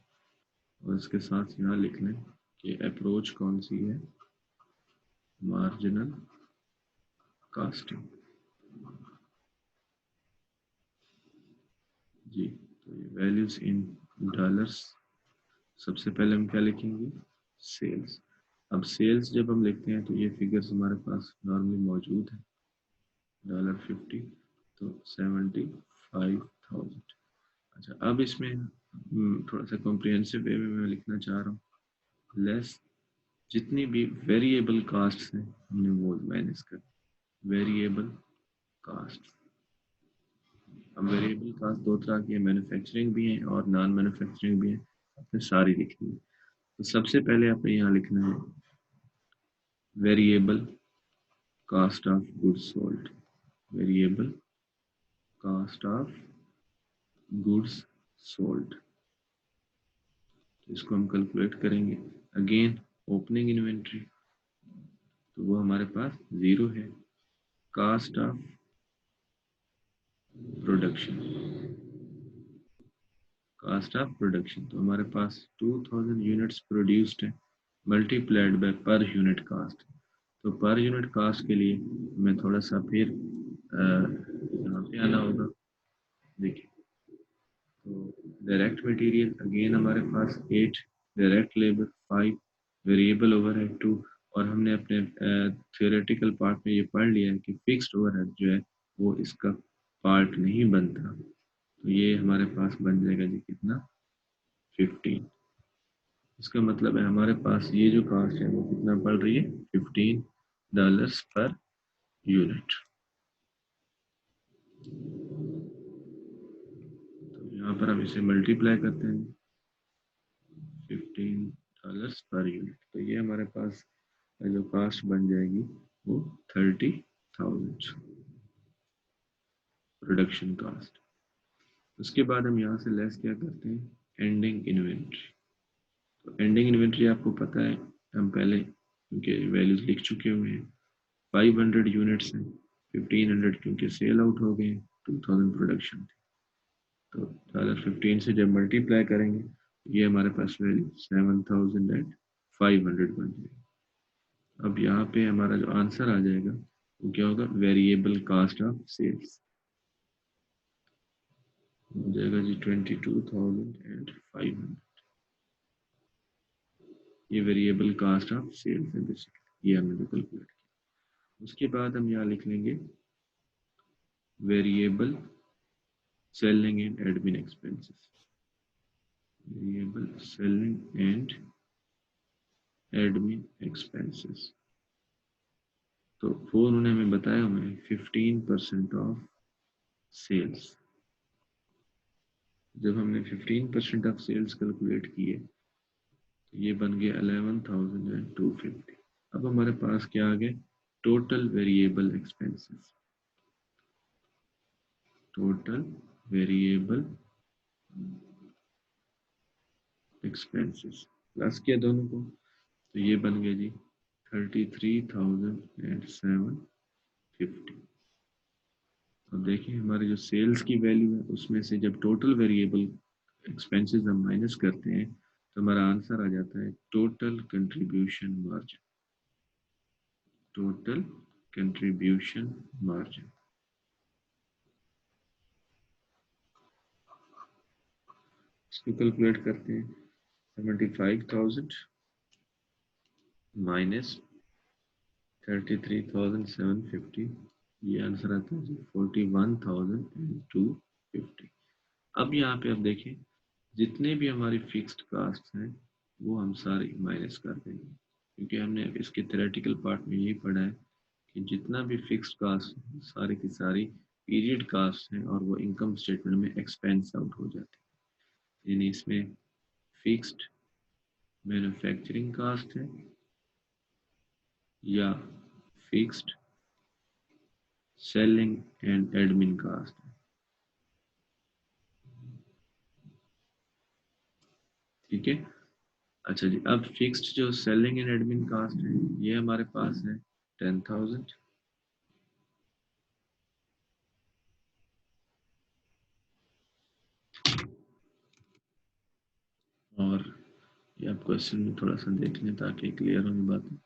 A: और इसके साथ यहाँ लिख लें कि अप्रोच कौन सी है, मार्जिनल कास्टिंग जी। तो ये वैल्यूज इन डॉलर्स, सबसे पहले हम क्या लिखेंगे, सेल्स। अब सेल्स जब हम लिखते हैं तो ये फिगर्स हमारे पास नॉर्मली मौजूद है, $50 तो 75,000। अच्छा, अब इसमें थोड़ा सा कॉम्प्रिहेंसिव वे में मैं लिखना चाह रहा हूँ, लेस जितनी भी वेरिएबल कास्ट हैं हमने वो माइनस कर, वेरिएबल कास्ट अब वेरिएबल कास्ट दो तरह की है, मैन्युफैक्चरिंग भी है और नॉन मैन्युफैक्चरिंग भी है, आपने सारी लिखनी है। तो सबसे पहले आपने यहाँ लिखना है variable cost of goods sold, variable cost of goods sold, इसको हम कैलकुलेट करेंगे। अगेन ओपनिंग इन्वेंट्री, तो वो हमारे पास 0 है। Cost of production, cost of production, तो हमारे पास 2000 यूनिट्स प्रोड्यूस्ड है multiplied by per unit cost. तो पर यूनिट कास्ट के लिए मैं थोड़ा सा फिर यहाँ पे आना होगा। देखिए, तो डायरेक्ट मटेरियल अगेन हमारे पास 8, डायरेक्ट लेबर 5, वेरिएबल ओवरहेड 2, और हमने अपने थियोरेटिकल पार्ट में ये पढ़ लिया है कि फिक्स्ड ओवरहेड जो है वो इसका पार्ट नहीं बनता। तो ये हमारे पास बन जाएगा जी कितना, 15। इसका मतलब है हमारे पास ये जो कास्ट है वो कितना पड़ रही है, $15 पर यूनिट। तो यहाँ पर हम इसे मल्टीप्लाई करते हैं, $15 पर यूनिट, तो ये हमारे पास जो कास्ट बन जाएगी वो 30,000 प्रोडक्शन कास्ट। उसके बाद हम यहाँ से लेस क्या करते हैं, एंडिंग इन्वेंट्री। तो एंडिंग इन्वेंट्री आपको पता है, हम पहले उनके वैल्यूज लिख चुके हुए हैं। 500 यूनिट्स हैं, 1500 क्योंकि सेल आउट हो गए, 2000 प्रोडक्शन थी। तो $15 से जब मल्टीप्लाई करेंगे ये हमारे पास वैल्यू 7500 बन जाएगी। अब यहाँ पे हमारा जो आंसर आ जाएगा वो क्या होगा, वेरिएबल कास्ट ऑफ सेल्स हो जाएगा जी 22,500। ये वेरिएबल कास्ट ऑफ सेल्स है बेसिकली, ये हमने कैलकुलेट किया। उसके बाद हम यहाँ लिख लेंगे variable selling and admin expenses, variable selling and admin expenses. तो वो उन्होंने हमें बताया हुआ है 15% ऑफ सेल्स। जब हमने 15% ऑफ सेल्स कैलकुलेट किए तो ये बन गया 11,250। अब हमारे पास क्या आ गए, total variable expenses, total variable expenses plus किया दोनों को, तो ये बन गया जी 33,750। अब देखिए हमारे जो सेल्स की वैल्यू है उसमें से जब टोटल वेरिएबल एक्सपेंसेस हम माइनस करते हैं तो हमारा आंसर आ जाता है total contribution margin, total contribution margin. इसको कैलकुलेट करते हैं, 75,000 माइनस 33,750, ये आंसर आता है जी 41,250। अब यहाँ पे आप देखें जितने भी हमारी फिक्स्ड कास्ट हैं वो हम सारी माइनस कर देंगे, क्योंकि हमने इसके थ्योरेटिकल पार्ट में यही पढ़ा है कि जितना भी फिक्स्ड कास्ट है सारी की सारी पीरियड कास्ट है और वो इनकम स्टेटमेंट में एक्सपेंस आउट हो जाती है। यानी इसमें फिक्स्ड मैन्युफैक्चरिंग कास्ट है या fixed selling and admin cost है, ठीक है। अच्छा जी, अब फिक्स्ड जो सेलिंग एंड एडमिन कास्ट है ये हमारे पास है 10,000, और ये आप क्वेश्चन में थोड़ा सा देख लें ताकि क्लियर होने बात है।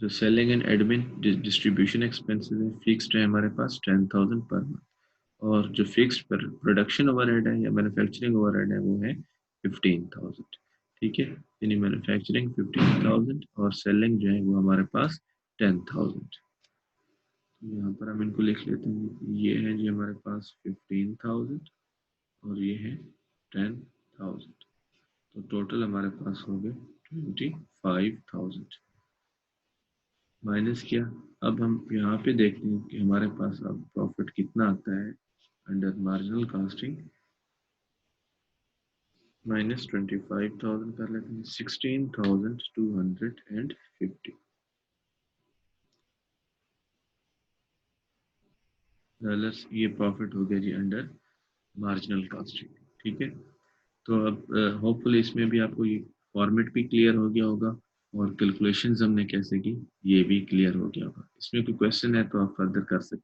A: जो selling and admin distribution expenses है फिक्स्ड है हमारे पास 10,000 पर मंथ, और जो फिक्स्ड प्रोडक्शन ओवरहेड है या मैन्युफैक्चरिंग ओवरहेड है वो है 15,000, ठीक है। यानी मैन्युफैक्चरिंग 15,000 और सेलिंग जो है वो हमारे पास 10,000। यहाँ पर हम इनको लिख लेते हैं, ये है जी हमारे पास 15,000 और ये है 10,000, तो टोटल हमारे पास हो गए 25,000। माइनस किया। अब हम यहाँ पे देखते हैं कि हमारे पास अब प्रॉफिट कितना आता है अंडर मार्जिनल कॉस्टिंग। माइनस 25,000 कर लेते हैं, 16,250 डॉलर्स। ये प्रॉफिट हो गया जी अंडर मार्जिनल कॉस्टिंग। ठीक है, तो अब होपफुली इसमें भी आपको ये फॉर्मेट भी क्लियर हो गया होगा और कैलकुलेशंस हमने कैसे की ये भी क्लियर हो गया होगा। इसमें कोई क्वेश्चन है तो आप फर्दर कर सकते हैं।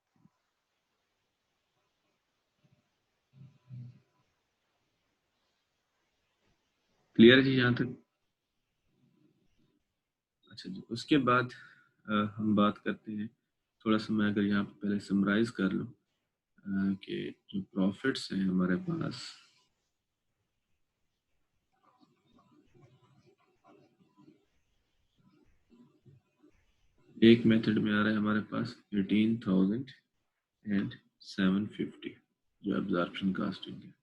A: क्लियर है जी यहाँ तक? अच्छा जी, उसके बाद हम बात करते हैं, थोड़ा सा मैं अगर यहाँ पे पहले समराइज कर लूँ कि जो प्रॉफिट्स हैं हमारे पास, एक मेथड में आ रहा है हमारे पास 18,750 जो एब्जॉर्प्शन कास्टिंग है,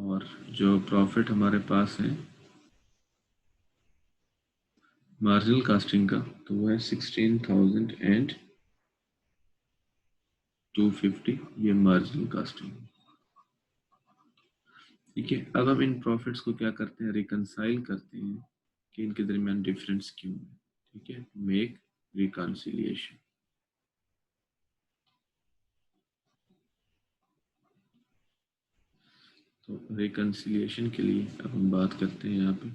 A: और जो प्रॉफिट हमारे पास है मार्जिनल कास्टिंग का तो वो है 16,250, ये मार्जिनल कास्टिंग। ठीक है, अब हम इन प्रॉफिट्स को क्या करते हैं, रिकंसाइल करते हैं कि इनके दरमियान डिफरेंस क्यों है। ठीक है, मेक रिकंसिलिएशन। तो रिकंसिलिएशन के लिए अब हम बात करते हैं यहाँ पे,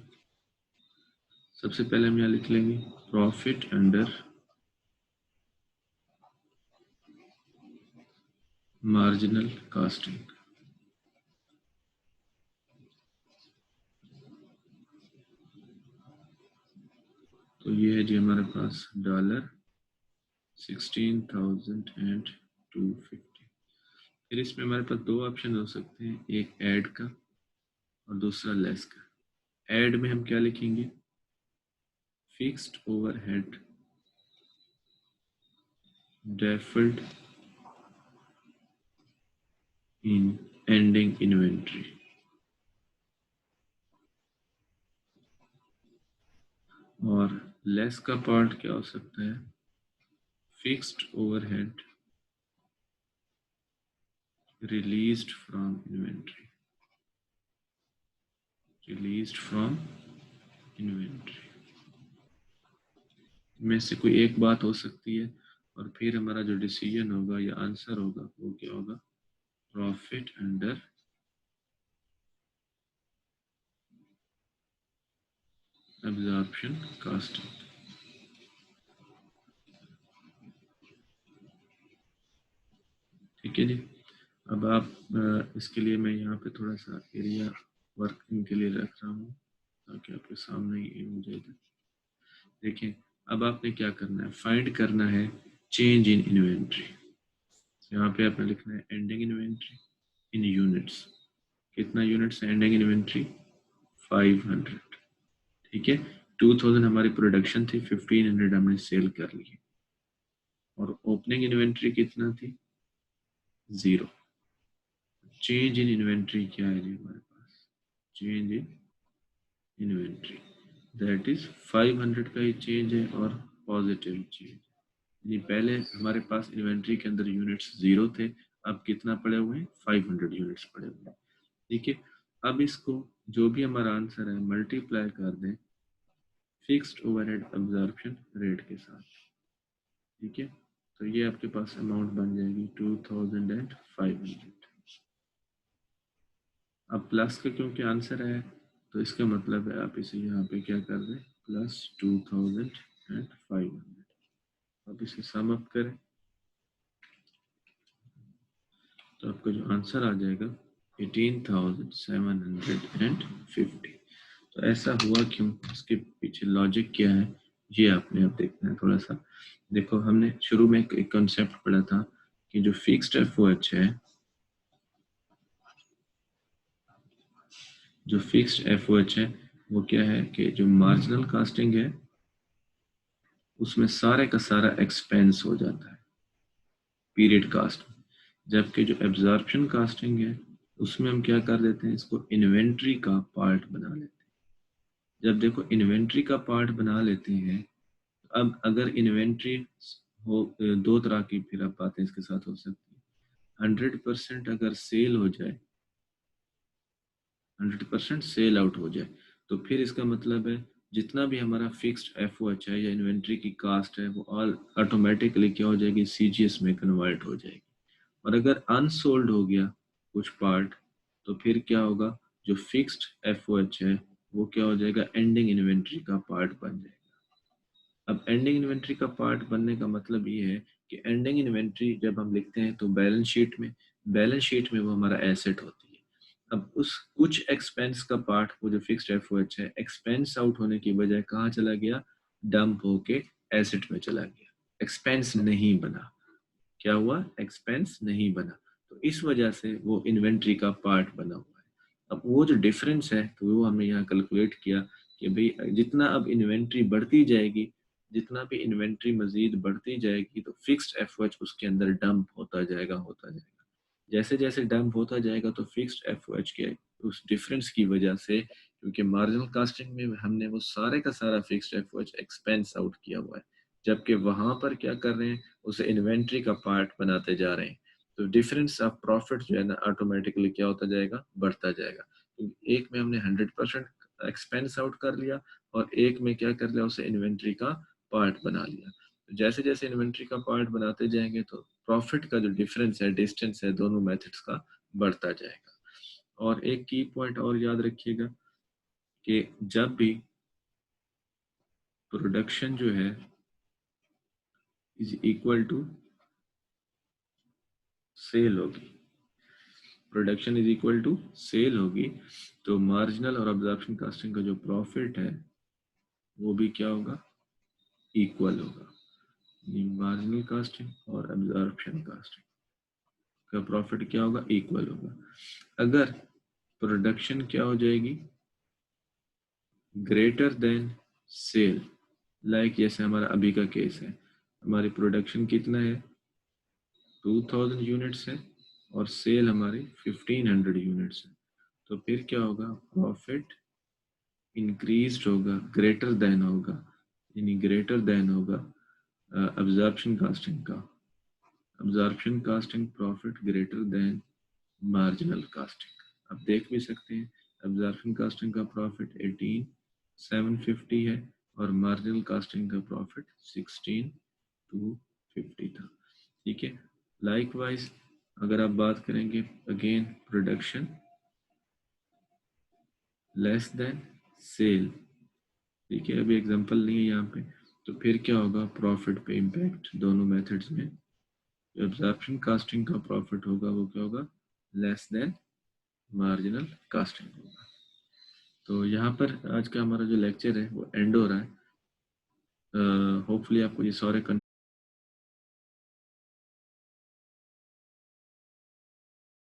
A: सबसे पहले हम यहाँ लिख लेंगे प्रॉफिट अंडर मार्जिनल कास्टिंग। तो ये है जी हमारे पास डॉलर 16,250। फिर इसमें हमारे पास दो ऑप्शन हो सकते हैं, एक ऐड का और दूसरा लेस का। ऐड में हम क्या लिखेंगे, फिक्स्ड ओवरहेड डेफर्ड इन एंडिंग इन्वेंट्री। और लेस का पार्ट क्या हो सकता है, fixed overhead released from inventory, released from inventory में से कोई एक बात हो सकती है। और फिर हमारा जो डिसीजन होगा या आंसर होगा वो क्या होगा, प्रॉफिट अंडर एब्जॉर्प्शन कास्टिंग। ठीक है जी, अब आप इसके लिए मैं यहाँ पे थोड़ा सा एरिया वर्किंग के लिए रख रहा हूँ ताकि आपके सामने ही इमेज आ जाए। देखिए, अब आपने क्या करना है, फाइंड करना है चेंज इन इन्वेंट्री। यहाँ पे आपने लिखना है एंडिंग इन्वेंट्री इन यूनिट्स। कितना यूनिट्स एंडिंग इन्वेंट्री, 500। ठीक है, 2000 हमारी प्रोडक्शन थी, 1500 हमने सेल कर ली। और ओपनिंग इन्वेंट्री कितना थी, 0। चेंज इन इन्वेंट्री क्या है जी हमारे पास, change in inventory that is 500 का ही चेंज है और पॉजिटिव चेंज। यानी पहले हमारे पास इन्वेंट्री के अंदर यूनिट्स 0 थे, अब कितना पड़े हुए हैं, 500 यूनिट्स पड़े हुए हैं। ठीक है, अब इसको जो भी हमारा आंसर है मल्टीप्लाई कर दें फिक्स्ड ओवरहेड अब्जॉर्प्शन रेट के साथ। ठीक है, तो ये आपके पास अमाउंट बन जाएगी 2,500। अब प्लस का क्योंकि आंसर है तो इसका मतलब है आप इसे यहाँ पे क्या कर दें, प्लस 2,500। अब इसे सम अप करें तो आपका जो आंसर आ जाएगा 18,750। तो ऐसा हुआ क्यों, इसके पीछे लॉजिक क्या है, ये आपने अब देखना है थोड़ा सा। देखो, हमने शुरू में एक कॉन्सेप्ट पढ़ा था कि जो फिक्स्ड एफओएच है, जो फिक्स्ड एफओएच है वो क्या है कि जो मार्जिनल कास्टिंग है उसमें सारे का सारा एक्सपेंस हो जाता है पीरियड कास्ट। जबकि जो एब्जॉर्प्शन कास्टिंग है उसमें हम क्या कर देते हैं, इसको इन्वेंट्री का पार्ट बना लेते हैं। जब देखो इन्वेंट्री का पार्ट बना लेते हैं, अब अगर इन्वेंट्री हो दो तरह की फिर अब बातें इसके साथ हो सकती है। 100% अगर सेल हो जाए, 100% सेल आउट हो जाए, तो फिर इसका मतलब है जितना भी हमारा फिक्स्ड एफओएच है या इन्वेंट्री की कास्ट है वो ऑल ऑटोमेटिकली क्या हो जाएगी, सीजीएस में कन्वर्ट हो जाएगी। और अगर अनसोल्ड हो गया कुछ पार्ट, तो फिर क्या होगा, जो फिक्स्ड एफओएच है वो क्या हो जाएगा, एंडिंग इन्वेंट्री का पार्ट बन जाएगा। अब एंडिंग इन्वेंट्री का पार्ट बनने का मतलब ये है कि एंडिंग इन्वेंट्री जब हम लिखते हैं तो बैलेंस शीट में वो हमारा एसेट होती है। अब उस कुछ एक्सपेंस का पार्ट, वो जो फिक्स्ड एफओएच है, एक्सपेंस आउट होने की बजाय कहाँ चला गया, डंप होके एसेट में चला गया, एक्सपेंस नहीं बना। क्या हुआ, एक्सपेंस नहीं बना, तो इस वजह से वो इन्वेंट्री का पार्ट बना हुआ है। अब वो जो डिफरेंस है तो वो हमने यहाँ कैलकुलेट किया कि भाई जितना अब इन्वेंट्री बढ़ती जाएगी, जितना भी इन्वेंट्री मजीद बढ़ती जाएगी तो फिक्स्ड एफओएच उसके अंदर डंप होता जाएगा। जैसे जैसे डंप होता जाएगा तो फिक्स्ड एफओएच के उस डिफरेंस की वजह से, क्योंकि मार्जिनल कास्टिंग में हमने वो सारे का सारा फिक्स्ड एफओएच एक्सपेंस आउट किया हुआ है, जबकि वहां पर क्या कर रहे हैं, उसे इन्वेंट्री का पार्ट बनाते जा रहे हैं, तो डिफरेंस ऑफ प्रॉफिट जो है ना ऑटोमेटिकली क्या होता जाएगा, बढ़ता जाएगा। तो एक में हमने 100% एक्सपेंस आउट कर लिया और एक में क्या कर लिया, उसे इन्वेंट्री का पार्ट बना लिया। तो जैसे जैसे इन्वेंट्री का पार्ट बनाते जाएंगे तो प्रॉफिट का जो डिफरेंस है, डिस्टेंस है दोनों मेथड्स का, बढ़ता जाएगा। और एक की पॉइंट और याद रखिएगा कि जब भी प्रोडक्शन जो है इज इक्वल टू सेल होगी, production is equal to sale होगी, तो मार्जिनल और अब्जॉर्प्शन कास्टिंग का जो प्रॉफिट है वो भी क्या होगा, इक्वल होगा। मार्जिनल कास्टिंग और अब्जॉर्प्शन कास्टिंग का प्रॉफिट क्या होगा, इक्वल होगा। अगर प्रोडक्शन क्या हो जाएगी, ग्रेटर देन सेल, लाइक जैसे हमारा अभी का केस है, हमारी प्रोडक्शन कितना है, 2000 यूनिट्स है और सेल हमारी 1500 यूनिट्स है, तो फिर क्या होगा, प्रॉफिट इंक्रीज होगा, ग्रेटर देन होगा, यानी ग्रेटर देन होगा अब्जॉर्प्शन कास्टिंग का, absorption casting profit greater than marginal casting. आप देख भी सकते हैं अब्जॉर्प्शन कास्टिंग का प्रॉफिट 18750 है और मार्जिनल कास्टिंग का प्रॉफिट 16250 था। ठीक है, लाइकवाइज अगर आप बात करेंगे again production less than sale, ठीक है, अभी एग्जांपल नहीं है यहाँ पे, तो फिर क्या होगा, प्रॉफिट पे इम्पैक्ट दोनों मेथड्स में, जो एब्जॉर्प्शन कास्टिंग का प्रॉफिट होगा वो क्या होगा, लेस देन मार्जिनल कास्टिंग होगा। तो यहाँ पर आज का हमारा जो लेक्चर है वो एंड हो रहा है। होपफुली आपको ये सारे